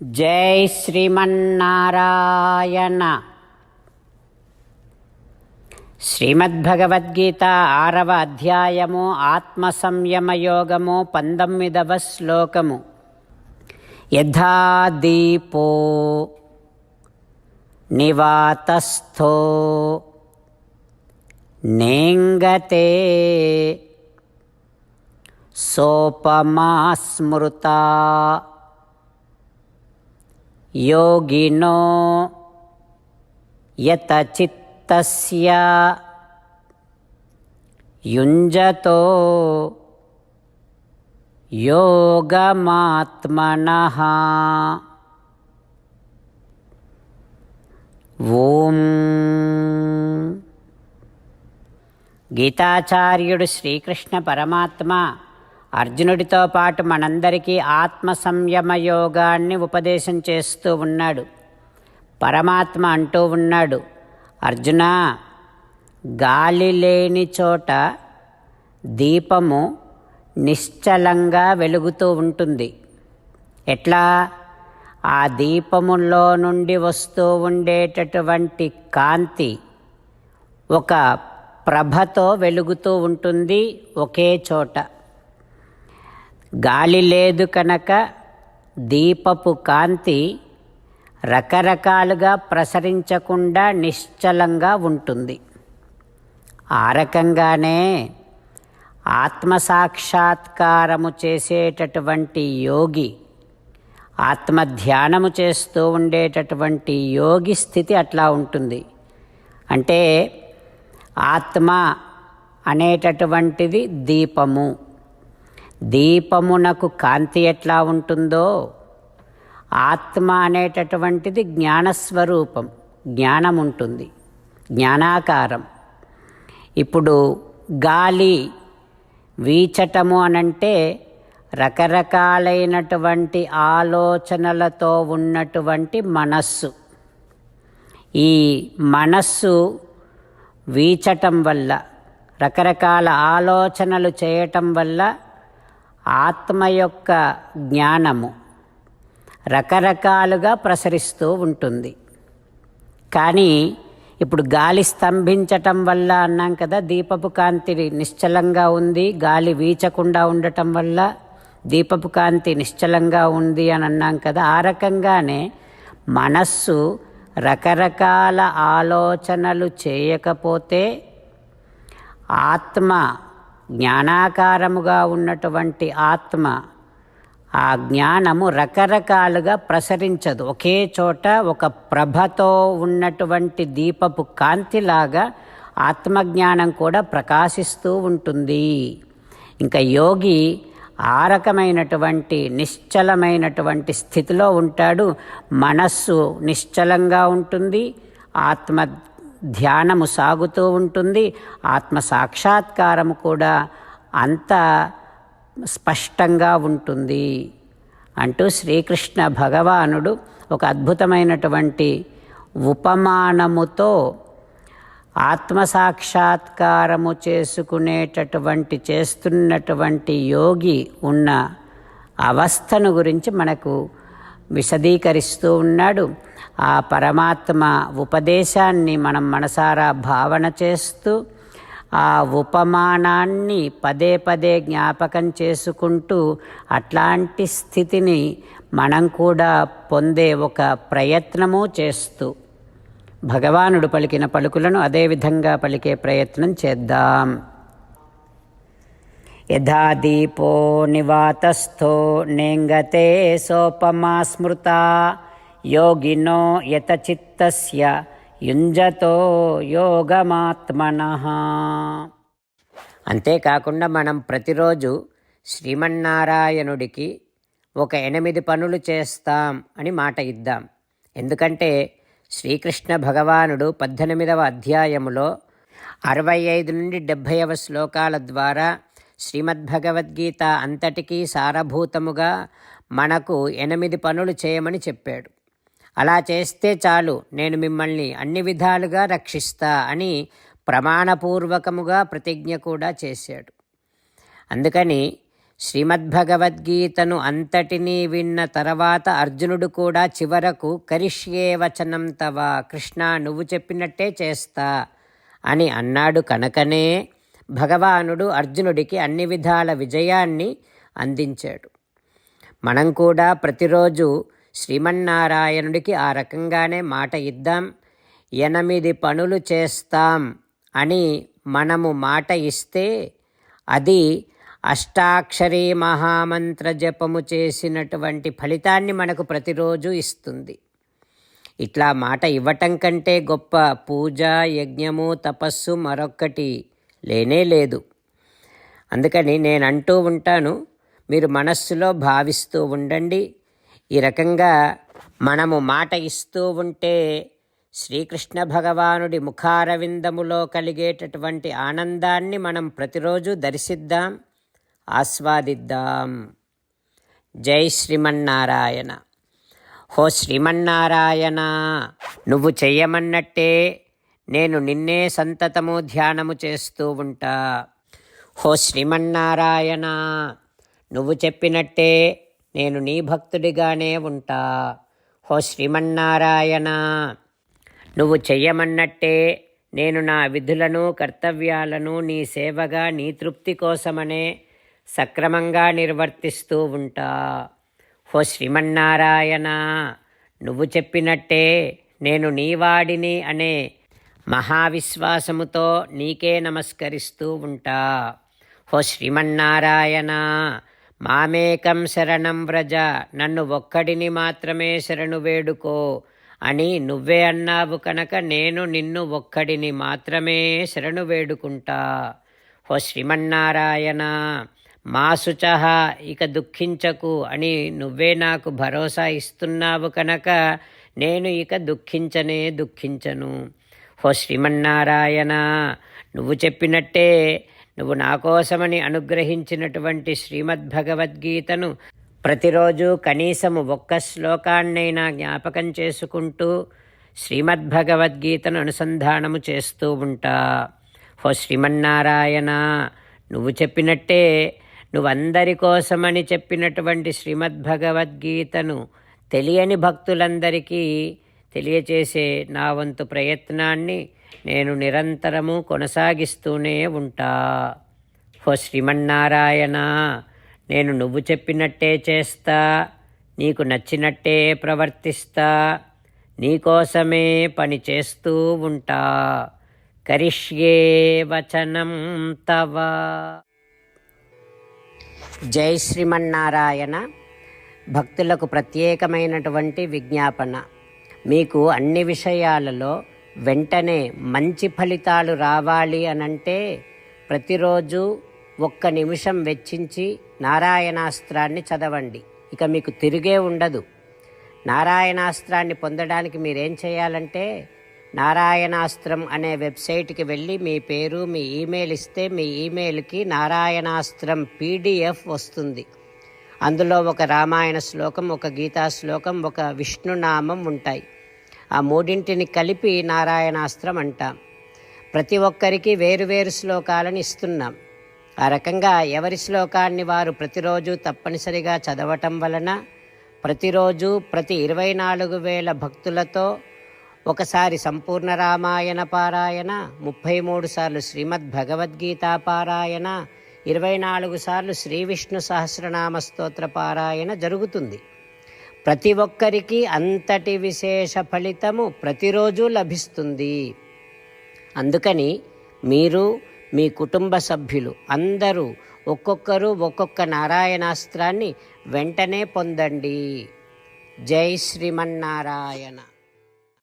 జై శ్రీమన్నారాయణ. శ్రీమద్భగవద్గీత 6వ అధ్యాయము ఆత్మ సంయమ యోగము 19వ శ్లోకము. యథా దీపో నివాతస్థో నేంగతే సోపమా స్మృతా యోగినో యత చిత్తస్య యుంజతో యోగమాత్మనః. ఓం. గీతాచార్యుడు శ్రీకృష్ణ పరమాత్మ అర్జునుడితో పాటు మనందరికీ ఆత్మ సంయమ యోగాన్ని ఉపదేశం చేస్తూ ఉన్నాడు. పరమాత్మ అంటూ ఉన్నాడు, అర్జున, గాలి లేని చోట దీపము నిశ్చలంగా వెలుగుతూ ఉంటుంది. ఎట్లా? ఆ దీపములో నుండి వస్తూ ఉండేటటువంటి కాంతి ఒక ప్రభతో వెలుగుతూ ఉంటుంది ఒకే చోట. గాలి లేదు కనుక దీపపు కాంతి రకరకాలుగా ప్రసరించకుండా నిశ్చలంగా ఉంటుంది. ఆ రకంగానే ఆత్మసాక్షాత్కారము చేసేటటువంటి యోగి, ఆత్మధ్యానము చేస్తూ ఉండేటటువంటి యోగి స్థితి అట్లా ఉంటుంది. అంటే ఆత్మ అనేటటువంటిది దీపము. దీపమునకు కాంతి ఎట్లా ఉంటుందో, ఆత్మ అనేటటువంటిది జ్ఞానస్వరూపం, జ్ఞానం ఉంటుంది, జ్ఞానాకారం. ఇప్పుడు గాలి వీచటము అనంటే రకరకాలైనటువంటి ఆలోచనలతో ఉన్నటువంటి మనస్సు. ఈ మనస్సు వీచటం వల్ల, రకరకాల ఆలోచనలు చేయటం వల్ల ఆత్మ యొక్క జ్ఞానము రకరకాలుగా ప్రసరిస్తూ ఉంటుంది. కానీ ఇప్పుడు గాలి స్తంభించటం వల్ల అన్నాం కదా, దీపపు కాంతి నిశ్చలంగా ఉంది, గాలి వీచకుండా ఉండటం వల్ల దీపపు కాంతి నిశ్చలంగా ఉంది అని అన్నాం కదా. ఆ రకంగానే మనస్సు రకరకాల ఆలోచనలు చేయకపోతే ఆత్మ, జ్ఞానాకారముగా ఉన్నటువంటి ఆత్మ, ఆ జ్ఞానము రకరకాలుగా ప్రసరించదు. ఒకే చోట ఒక ప్రభతో ఉన్నటువంటి దీపపు కాంతిలాగా ఆత్మజ్ఞానం కూడా ప్రకాశిస్తూ ఉంటుంది. ఇంకా యోగి ఆ రకమైనటువంటి నిశ్చలమైనటువంటి స్థితిలో ఉంటాడు. మనస్సు నిశ్చలంగా ఉంటుంది, ఆత్మ ధ్యానము సాగుతూ ఉంటుంది, ఆత్మ సాక్షాత్కారము కూడా అంత స్పష్టంగా ఉంటుంది అంటూ శ్రీకృష్ణ భగవానుడు ఒక అద్భుతమైనటువంటి ఉపమానముతో ఆత్మసాక్షాత్కారము చేస్తున్నటువంటి యోగి ఉన్న అవస్థను గురించి మనకు విశదీకరిస్తూ ఉన్నాడు. ఆ పరమాత్మ ఉపదేశాన్ని మనం మనసారా భావన చేస్తూ ఆ ఉపమానాన్ని పదే పదే జ్ఞాపకం చేసుకుంటూ అట్లాంటి స్థితిని మనం కూడా పొందే ఒక ప్రయత్నము చేస్తూ భగవానుడు పలికిన పలుకులను అదేవిధంగా పలికే ప్రయత్నం చేద్దాం. యథా దీపో నివాతస్థో నేంగతే సోపమా స్మృతా యోగినో యత చిత్తస్య యుంజతో యోగమాత్మనః. అంతేకాకుండా మనం ప్రతిరోజు శ్రీమన్నారాయణుడికి ఒక 8 పనులు చేస్తాం అని మాట ఇద్దాం. ఎందుకంటే శ్రీకృష్ణ భగవానుడు 18వ అధ్యాయములో 65 నుండి 70వ శ్లోకాల ద్వారా శ్రీమద్భగవద్గీత అంతటికీ సారభూతముగా మనకు 8 పనులు చేయమని చెప్పాడు. అలా చేస్తే చాలు, నేను మిమ్మల్ని అన్ని విధాలుగా రక్షిస్తా అని ప్రమాణపూర్వకముగా ప్రతిజ్ఞ కూడా చేశాడు. అందుకని శ్రీమద్భగవద్గీతను అంతటినీ విన్న తర్వాత అర్జునుడు కూడా చివరకు కరిష్యే వచనం తవ, కృష్ణ నువ్వు చెప్పినట్టే చేస్తా అని అన్నాడు కనుకనే భగవానుడు అర్జునుడికి అన్ని విధాల విజయాన్ని అందించాడు. మనం కూడా ప్రతిరోజు శ్రీమన్నారాయణుడికి ఆ రకంగానే మాట ఇద్దాం. 8 పనులు చేస్తాం అని మనము మాట ఇస్తే అది అష్టాక్షరీ మహామంత్ర జపము చేసినటువంటి ఫలితాన్ని మనకు ప్రతిరోజు ఇస్తుంది. ఇట్లా మాట ఇవ్వటం కంటే గొప్ప పూజ, యజ్ఞము, తపస్సు మరొక్కటి లేనే లేదు. అందుకని నేను అంటూ ఉంటాను, మీరు మనస్సులో భావిస్తూ ఉండండి. ఈ రకంగా మనము మాట ఇస్తూ ఉంటే శ్రీకృష్ణ భగవానుడి ముఖారవిందములో కలిగేటటువంటి ఆనందాన్ని మనం ప్రతిరోజు దర్శిద్దాం, ఆస్వాదిద్దాం. జై శ్రీమన్నారాయణ. హో శ్రీమన్నారాయణ, నువ్వు చెయ్యమన్నట్టే నేను నిన్నే సంతతము ధ్యానము చేస్తూ ఉంటా. హో శ్రీమన్నారాయణ, నువ్వు చెప్పినట్టే నేను నీ భక్తుడిగానే ఉంటా. హో శ్రీమన్నారాయణ, నువ్వు చెయ్యమన్నట్టే నేను నా విధులను, కర్తవ్యాలను నీ సేవగా, నీ తృప్తి కోసమనే సక్రమంగా నిర్వర్తిస్తూ ఉంటా. హో శ్రీమన్నారాయణ, నువ్వు చెప్పినట్టే నేను నీవాడిని అనే మహావిశ్వాసముతో నీకే నమస్కరిస్తూ ఉంటా. హో శ్రీమన్నారాయణ, మామేకం శరణం వ్రజ, నన్ను ఒక్కడిని మాత్రమే శరణు వేడుకో అని నువ్వే అన్నావు కనుక నేను నిన్ను ఒక్కడిని మాత్రమే శరణు వేడుకుంటా. హో శ్రీమన్నారాయణ, మా శుచః, ఇక దుఃఖించకు అని నువ్వే నాకు భరోసా ఇస్తున్నావు కనుక నేను ఇక దుఃఖించను. హో శ్రీమన్నారాయణ, నువ్వు చెప్పినట్టే నువ్వు నా కోసమని అనుగ్రహించినటువంటి శ్రీమద్భగవద్గీతను ప్రతిరోజు కనీసము 1 శ్లోకాన్నైనా జ్ఞాపకం చేసుకుంటూ శ్రీమద్భగవద్గీతను అనుసంధానము చేస్తూ ఉంటా. హో శ్రీమన్నారాయణ, నువ్వు చెప్పినట్టే నువ్వందరి కోసమని చెప్పినటువంటి శ్రీమద్భగవద్గీతను తెలియని భక్తులందరికీ తెలియచేసే నా వంతు ప్రయత్నాన్ని నేను నిరంతరము కొనసాగిస్తూనే ఉంటా. హో శ్రీమన్నారాయణ, నేను నువ్వు చెప్పినట్టే చేస్తా, నీకు నచ్చినట్టే ప్రవర్తిస్తా, నీకోసమే పని చేస్తూ ఉంటా. కరిష్యే వచనం తవ. జై శ్రీమన్నారాయణ. భక్తులకు ప్రత్యేకమైనటువంటి విజ్ఞాపన. మీకు అన్ని విషయాలలో వెంటనే మంచి ఫలితాలు రావాలి అనంటే ప్రతిరోజు 1 నిమిషం వెచ్చించి నారాయణాస్త్రాన్ని చదవండి. ఇక మీకు తిరిగే ఉండదు. నారాయణాస్త్రాన్ని పొందడానికి మీరేం చేయాలంటే నారాయణాస్త్రం అనే వెబ్సైట్కి వెళ్ళి మీ పేరు, మీ ఈమెయిల్ ఇస్తే మీ ఈమెయిల్కి నారాయణాస్త్రం PDF వస్తుంది. అందులో ఒక రామాయణ శ్లోకం, ఒక గీతా శ్లోకం, ఒక విష్ణునామం ఉంటాయి. ఆ 3ంటిని కలిపి నారాయణాస్త్రం అంటాం. ప్రతి ఒక్కరికి వేరువేరు శ్లోకాలను ఇస్తున్నాం. ఆ రకంగా ఎవరి శ్లోకాన్ని వారు ప్రతిరోజు తప్పనిసరిగా చదవటం వలన ప్రతిరోజు ప్రతి 24,000 భక్తులతో ఒకసారి సంపూర్ణ రామాయణ పారాయణ, 33 సార్లు శ్రీమద్భగవద్గీత పారాయణ, 24 సార్లు శ్రీ విష్ణు సహస్రనామ స్తోత్ర పారాయణ జరుగుతుంది. ప్రతి ఒక్కరికి అంతటి విశేష ఫలితము ప్రతిరోజు లభిస్తుంది. అందుకని మీరు, మీ కుటుంబ సభ్యులు అందరూ ఒక్కొక్కరు ఒక్కొక్క నారాయణాస్త్రాన్ని వెంటనే పొందండి. జై శ్రీమన్నారాయణ.